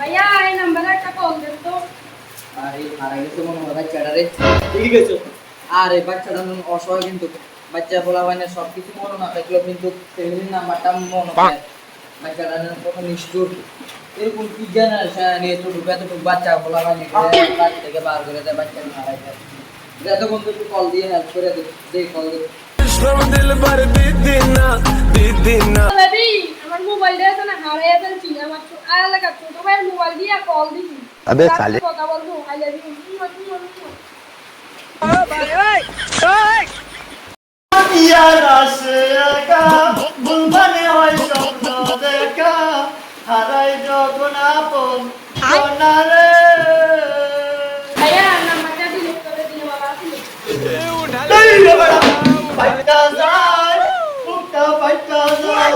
ভাইয়া এই নাম্বারে একটা কল দেন তো। আরে হারা গেছে মনে হয় বাচ্চাটা রে। ঠিক আছে। আরে বাচ্চাটা অসহায় কিন্তু বাচ্চা বলা হয় না সবকিছু মনে না থাকলেও কিন্তু ফ্যামিলির নাম্বারটা মনে থাকে। বাচ্চাটা কত নিষ্ঠুর এরকম কি জেনারেশন নিয়ে তো ঢুকে তো বাচ্চা বলা হয় না বাড়ি থেকে বার করে দেয় বাচ্চা হারাই যায়। যত বন্ধু একটু কল দিয়ে হেল্প করে দে কল দে। বেবি আমার মোবাইলটা আছে না হারিয়ে ফেলছি আমার এলাকার ছোট ভাইয়ের মোবাইল দিয়ে কল দিছি। আবে সালে কথা বলবো আই লাভ ইউ। ইয়ার আসে একা ভুল মানে হয় স্বপ্ন দেখা হারাই যখন আপন সোনারে ভাইয়া নাম্বারটা ডিলিট করে দিন বাবা আপনি। এই রে বড়া ফাইটা যায় মুক্তা ফাইটা যায়